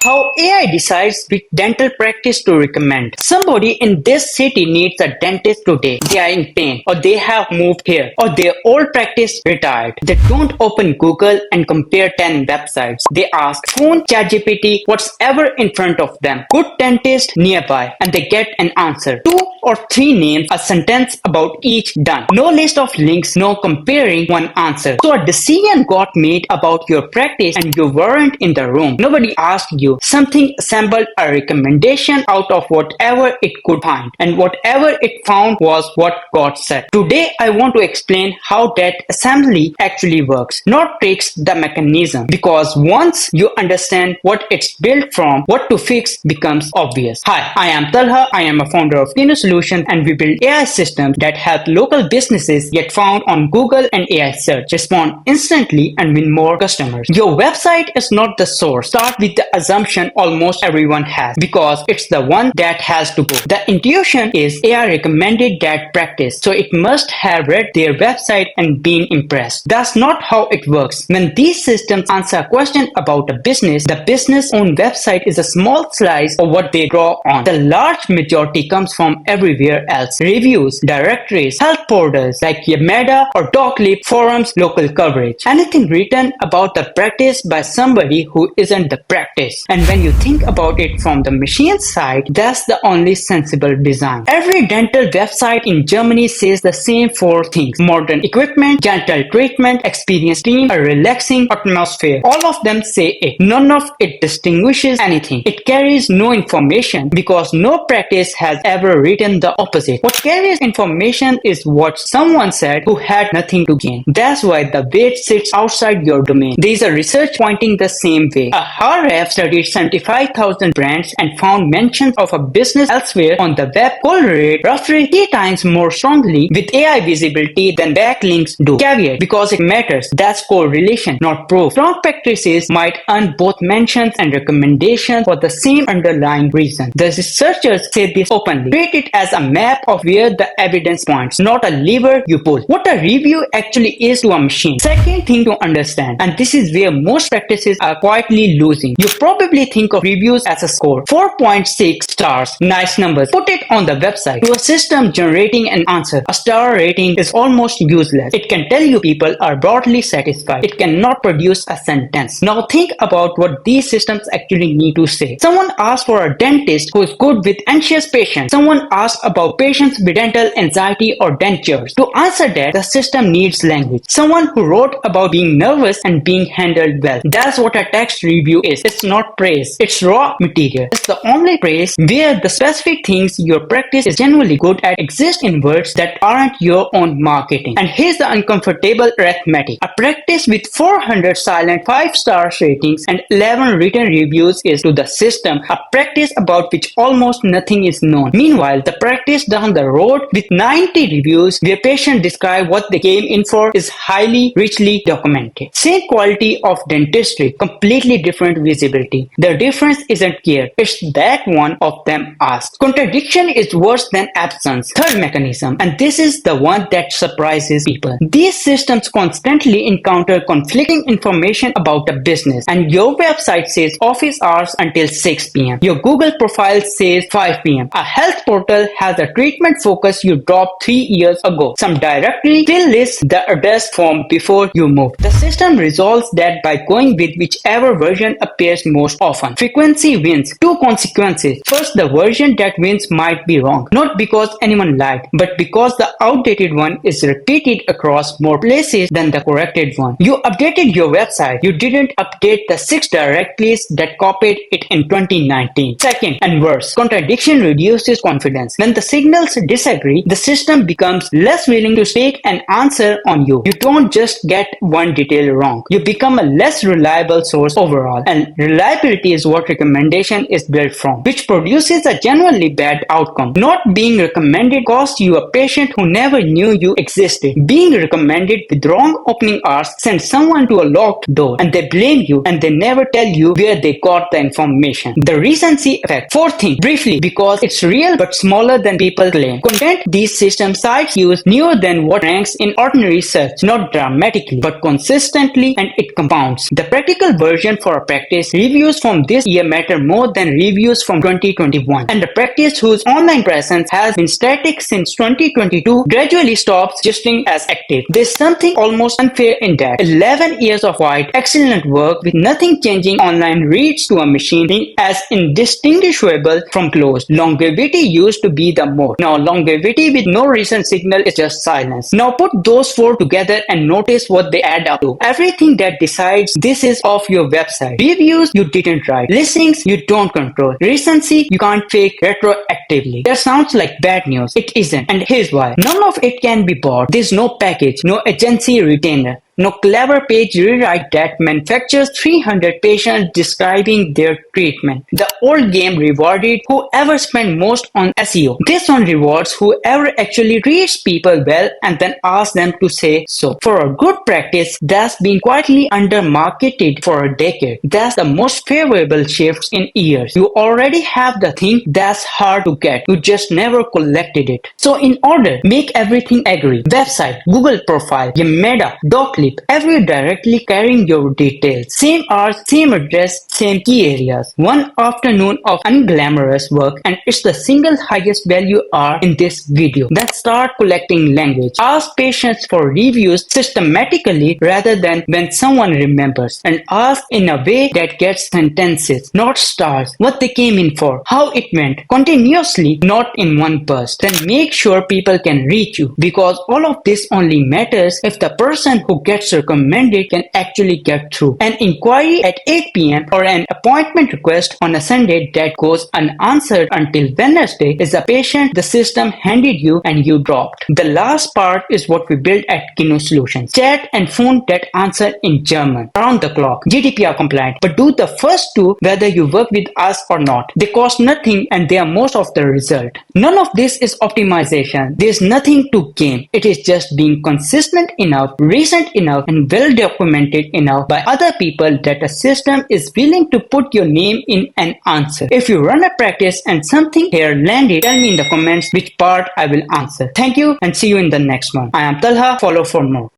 How AI decides which dental practice to recommend. Somebody in this city needs a dentist today. They are in pain, or they have moved here, or their old practice retired. They don't open Google and compare 10 websites. They ask phone, ChatGPT, whatever in front of them. Good dentist nearby, and they get an answer. 2 or 3 names, a sentence about each done. No list of links, no comparing one answer. So a decision got made about your practice and you weren't in the room. Nobody asked you. Something assembled a recommendation out of whatever it could find, and whatever it found was what got said. Today I want to explain how that assembly actually works, not tricks, the mechanism, because once you understand what it's built from, what to fix becomes obvious. Hi, I am Talha. I am a founder of Kino Solution, and we build AI systems that help local businesses get found on Google and AI search, respond instantly, and win more customers. Your website is not the source. Start with the assumption almost everyone has, because it's the one that has to go. The intuition is AI recommended that practice, so it must have read their website and been impressed. That's not how it works. When these systems answer a question about a business, the business own website is a small slice of what they draw on. The large majority comes from everywhere else. Reviews, directories, health portals like Yamada or Doclib, forums, local coverage. Anything written about the practice by somebody who isn't the practice. And when you think about it from the machine side, that's the only sensible design. Every dental website in Germany says the same 4 things: modern equipment, gentle treatment, experienced team, a relaxing atmosphere. All of them say it. None of it distinguishes anything. It carries no information because no practice has ever written the opposite. What carries information is what someone said who had nothing to gain. That's why the weight sits outside your domain. There is a research pointing the same way. A HRF studied 75,000 brands and found mentions of a business elsewhere on the web correlate roughly 3 times more strongly with AI visibility than backlinks do. Caveat: because it matters. That's correlation, not proof. Strong practices might earn both mentions and recommendations for the same underlying reason. The researchers say this openly. Treat it as a map of where the evidence points, not a lever you pull. What a review actually is to a machine. Second thing to understand, and this is where most practices are quietly losing. You probably think of reviews as a score. 4.6 stars. Nice numbers. Put it on the website. To a system generating an answer, a star rating is almost useless. It can tell you people are broadly satisfied. It cannot produce a sentence. Now think about what these systems actually need to say. Someone asks for a dentist who is good with anxious patients. Someone asks about patients with dental anxiety or dentures. To answer that, the system needs language. Someone who wrote about being nervous and being handled well. That's what a text review is. It's not praise. It's raw material. It's the only praise where the specific things your practice is genuinely good at exist in words that aren't your own marketing. And here's the uncomfortable arithmetic. A practice with 400 silent 5-star ratings and 11 written reviews is to the system a practice about which almost nothing is known. Meanwhile, the practice down the road with 90 reviews where patients describe what they came in for is highly richly documented. Same quality of dentistry, completely different visibility. The difference isn't care, it's that one of them asks. Contradiction is worse than absence. Third mechanism, and this is the one that surprises people. These systems constantly encounter conflicting information about a business, and your website says office hours until 6 p.m. Your Google profile says 5 p.m. A health portal has a treatment focus you dropped 3 years ago. Some directory still lists the address form before you move. The system resolves that by going with whichever version appears most often. Frequency wins. 2 consequences. First, the version that wins might be wrong, not because anyone lied, but because the outdated one is repeated across more places than the corrected one. You updated your website. You didn't update the 6 directories that copied it in 2019. Second, and worse, contradiction reduces confidence. When the signals disagree, the system becomes less willing to take an answer on you. You don't just get one detail wrong. You become a less reliable source overall. And reliability is what recommendation is built from, which produces a genuinely bad outcome. Not being recommended costs you a patient who never knew you existed. Being recommended with wrong opening hours sends someone to a locked door, and they blame you and they never tell you where they got the information. The recency effect. Fourth thing, briefly, because it's real but smaller than people claim. Content these system sites use newer than what ranks in ordinary search, not dramatically but consistently, and it compounds. The practical version for a practice, reviews reviews from this year matter more than reviews from 2021. And the practice whose online presence has been static since 2022 gradually stops registering as active. There's something almost unfair in that. 11 years of quite excellent work with nothing changing online reads to a machine being as indistinguishable from closed. Longevity used to be the mode. Now longevity with no recent signal is just silence. Now put those four together and notice what they add up to. Everything that decides this is of your website. Reviews you didn't write. Listings you don't control. Recency you can't fake retroactively. That sounds like bad news. It isn't. And here's why. None of it can be bought. There's no package, no agency retainer, no clever page rewrite that manufactures 300 pages describing their treatment. The old game rewarded whoever spent most on SEO. This one rewards whoever actually reads people well and then asks them to say so. For a good practice that's been quietly under-marketed for a decade, that's the most favorable shifts in years. You already have the thing that's hard to get. You just never collected it. So in order, make everything agree. Website, Google profile, your meta, doclib, every directly carrying your details. Same hours, same address, same key areas. One afternoon of unglamorous work and it's the single highest value are in this video. Then start collecting language. Ask patients for reviews systematically rather than when someone remembers, and ask in a way that gets sentences, not stars, what they came in for, how it went, continuously, not in one burst. Then make sure people can reach you, because all of this only matters if the person who gets recommended can actually get through. An inquiry at 8 p.m. or an appointment request on a Sunday that goes unanswered until Wednesday is a patient the system handed you and you dropped. The last part is what we built at Kino Solutions. Chat and phone that answer in German, around the clock, GDPR compliant. But do the first two whether you work with us or not. They cost nothing and they are most of the result. None of this is optimization. There's nothing to gain. It is just being consistent enough, recent enough, and well documented enough by other people that a system is willing to put your name in an answer. If you run a practice and something here landed, tell me in the comments which part I will answer. Thank you and see you in the next one. I am Talha. Follow for more.